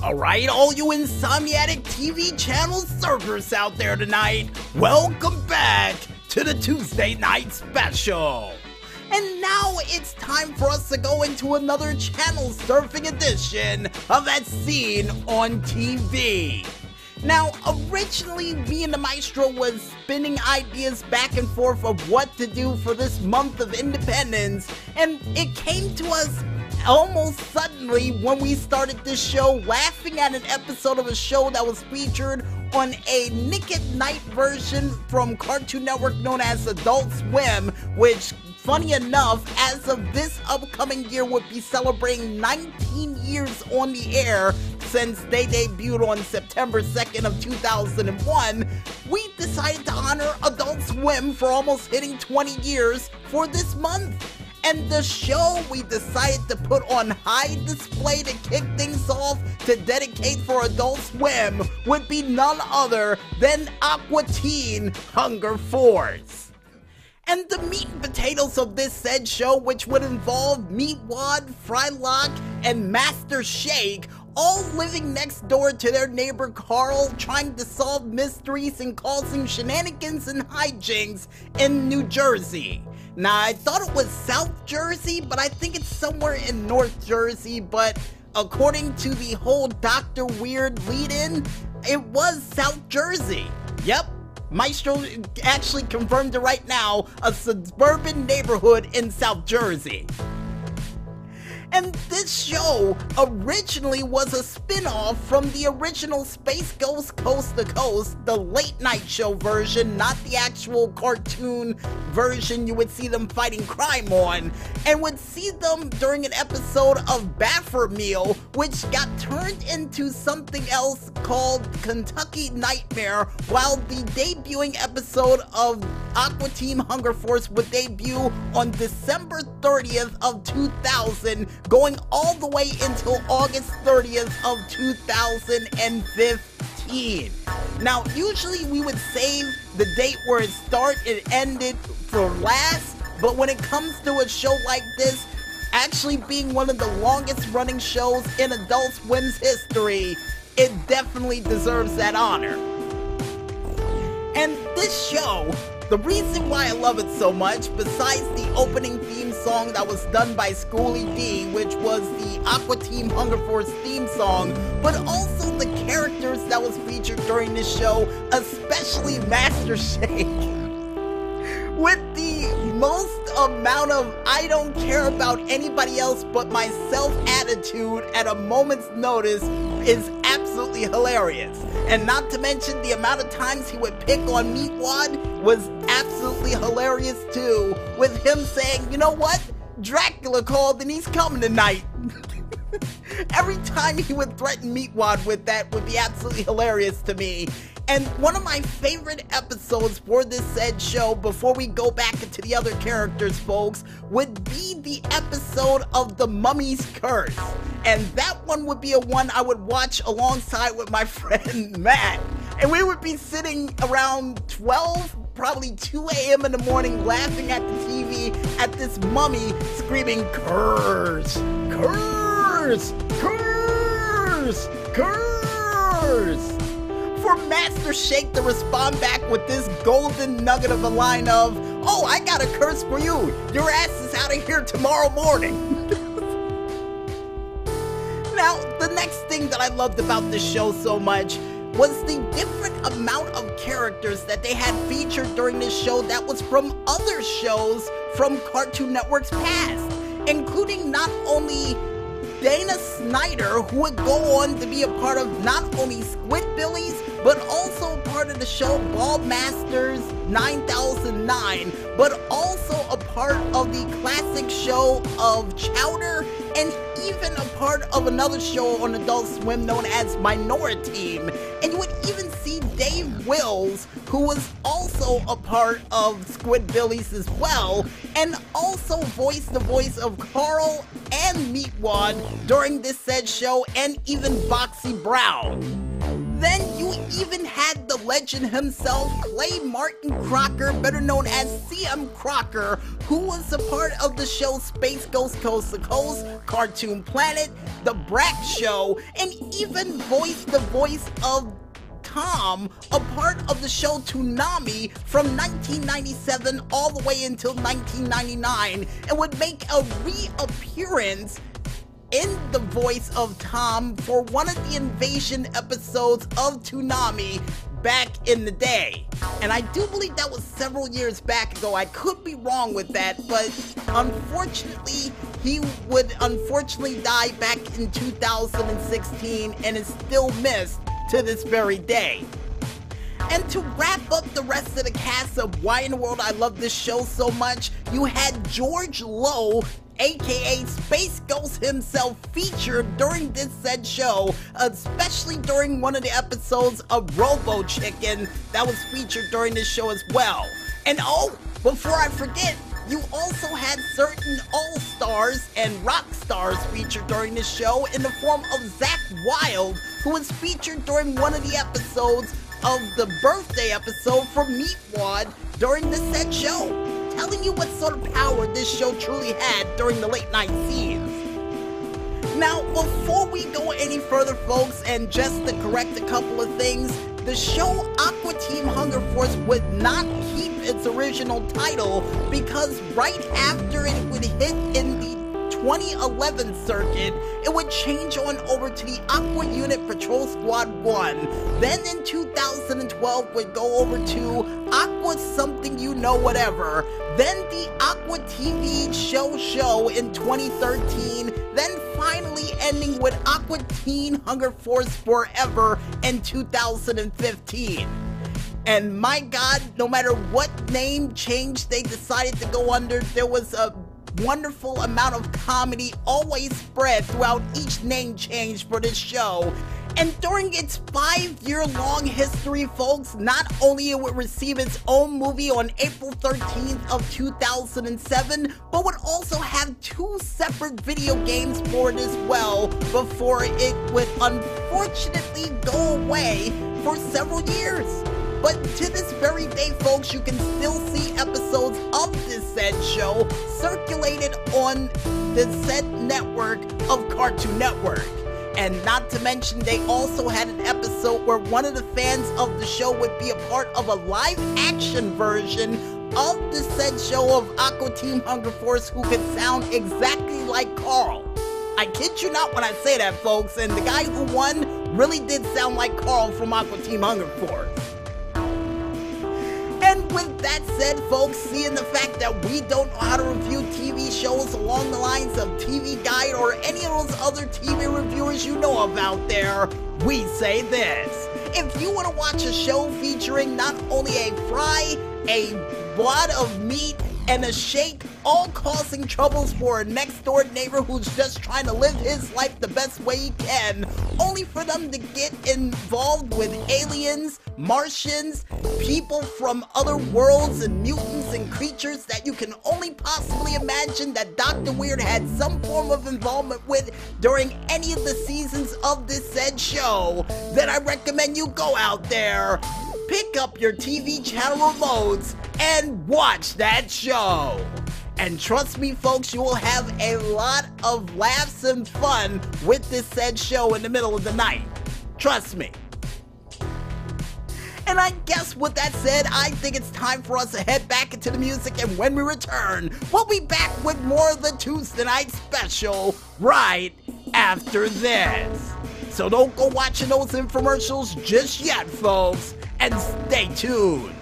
Alright, all you insomniatic TV channel surfers out there tonight, welcome back to the Tuesday Night Special. And now it's time for us to go into another channel surfing edition of As Seen on TV. Now, originally, me and the Maestro was spinning ideas back and forth of what to do for this month of independence, and it came to us almost suddenly when we started this show laughing at an episode of a show that was featured on a Nick at Night version from Cartoon Network known as Adult Swim, which, funny enough, as of this upcoming year would be celebrating 19 years on the air since they debuted on September 2nd of 2001, we decided to honor Adult Swim for almost hitting 20 years for this month. And the show we decided to put on high display to kick things off to dedicate for Adult Swim would be none other than Aqua Teen Hunger Force. And the meat and potatoes of this said show, which would involve Meatwad, Frylock, and Master Shake, all living next door to their neighbor Carl, trying to solve mysteries and causing shenanigans and hijinks in New Jersey. Now, I thought it was South Jersey, but I think it's somewhere in North Jersey, but according to the whole Dr. Weird lead-in, it was South Jersey. Yep, Maestro actually confirmed it right now, a suburban neighborhood in South Jersey. And this show originally was a spin-off from the original Space Ghost Coast to Coast, the late night show version, not the actual cartoon version you would see them fighting crime on, and would see them during an episode of Baffer Meal, which got turned into something else called Kentucky Nightmare, while the debuting episode of Aqua Teen Hunger Force would debut on December 30th of 2000, going all the way until August 30th of 2015. Now, usually we would save the date where it started and ended for last, but when it comes to a show like this, actually being one of the longest running shows in Adult Swim's history, it definitely deserves that honor. And this show, the reason why I love it so much, besides the opening theme song that was done by Schooly D, which was the Aqua Teen Hunger Force theme song, but also the characters that was featured during this show, especially Master Shake, with the most amount of I don't care about anybody else but myself attitude at a moment's notice, is absolutely hilarious. And not to mention the amount of times he would pick on Meatwad was absolutely hilarious too, with him saying, you know what, Dracula called and he's coming tonight. Every time he would threaten Meatwad with that would be absolutely hilarious to me. And one of my favorite episodes for this said show, before we go back into the other characters, folks, would be the episode of The Mummy's Curse. And that one would be a one I would watch alongside with my friend Matt. And we would be sitting around 12, probably 2 a.m. in the morning, laughing at the TV at this mummy screaming, "Curse! Curse! Curse! Curse!" For Master Shake to respond back with this golden nugget of a line of, "Oh, I got a curse for you. Your ass is out of here tomorrow morning." Now, the next thing that I loved about this show so much was the different amount of characters that they had featured during this show that was from other shows from Cartoon Network's past, including not only Dana Snyder, who would go on to be a part of not only Squidbillies, but also part of the show Ball Masters 9009, but also a part of the classic show of Chowder, and even a part of another show on Adult Swim known as Minority. And you would even see Dave Wills, who was also a part of Squidbillies as well, and also voiced the voice of Carl and Meatwad during this said show, and even Boxy Brown. Then you even had the legend himself, Clay Martin Crocker, better known as CM Crocker, who was a part of the show Space Ghost Coast to Coast, Cartoon Planet, The Brak Show, and even voiced the voice of Tom, a part of the show Toonami from 1997 all the way until 1999, and would make a reappearance in the voice of Tom for one of the invasion episodes of Toonami back in the day. And I do believe that was several years back ago. I could be wrong with that, but unfortunately, he would die back in 2016 and is still missed to this very day. And to wrap up the rest of the cast of Why in the World I Love This Show So Much, you had George Lowe, aka Space Ghost himself, featured during this said show, especially during one of the episodes of Robo Chicken that was featured during this show as well. And oh, before I forget, you also had certain all-stars and rock stars featured during this show in the form of Zach Wilde, who was featured during one of the episodes of the birthday episode for Meatwad during this said show, telling you what sort of power this show truly had during the late night scenes. Now, before we go any further, folks, and just to correct a couple of things, the show Aqua Teen Hunger Force would not keep its original title because right after it would hit in the 2011 circuit, it would change on over to the Aqua Unit Patrol Squad 1. Then in 2012 would go over to Aqua Something You Know Whatever. Then the Aqua TV show in 2013. Then finally ending with Aqua Teen Hunger Force Forever in 2015. And my God, no matter what name change they decided to go under, there was a wonderful amount of comedy always spread throughout each name change for this show. And during its 5-year-long history, folks, not only it would receive its own movie on April 13th of 2007, but would also have 2 separate video games for it as well, before it would unfortunately go away for several years. But to this very day, folks, you can still see episodes of this said show circulated on the said network of Cartoon Network. And not to mention, they also had an episode where one of the fans of the show would be a part of a live-action version of the said show of Aqua Teen Hunger Force, who could sound exactly like Carl. I kid you not when I say that, folks, and the guy who won really did sound like Carl from Aqua Teen Hunger Force. And with that said, folks, seeing the fact that we don't know how to review TV shows along the lines of TV Guide or any of those other TV reviewers you know of out there, we say this: if you want to watch a show featuring not only a fry, a wad of meat, and a shake, all causing troubles for a next-door neighbor who's just trying to live his life the best way he can, only for them to get involved with aliens, Martians, people from other worlds, and mutants and creatures that you can only possibly imagine that Dr. Weird had some form of involvement with during any of the seasons of this said show, then I recommend you go out there, pick up your TV channel remotes, and watch that show. And trust me, folks, you will have a lot of laughs and fun with this said show in the middle of the night. Trust me. And I guess with that said, I think it's time for us to head back into the music, and when we return, we'll be back with more of the Tuesday Night Special right after this. So don't go watching those infomercials just yet, folks, and stay tuned.